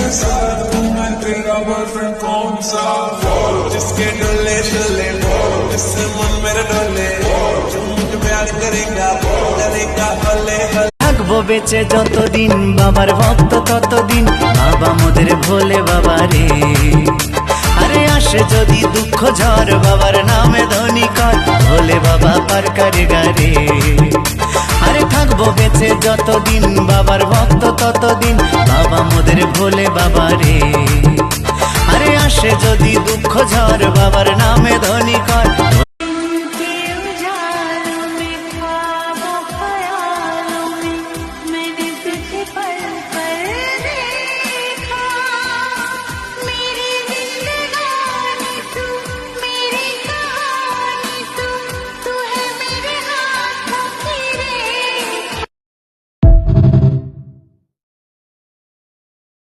तेरा बॉयफ्रेंड कौन सा जिसके डोले डोले जिससे मन मेरे डोले जो मुझे प्यार करेगा हले हले থাকবো বেঁচে যতদিন বাবার ভক্ত ততদিন বাবা মোদের ভোলে বাবা রে। আরে আসে যদি দুঃখ ঝড় বাবার নামে ধ্বনি কর ভোলে বাবা পার করে গারে। আরে থাকবো বেঁচে যতদিন বাবার ভক্ত ততদিন বাবা মোদের ভোলে বাবা রে। আরে আসে যদি দুঃখ ঝড় বাবার নামে ধ্বনি কর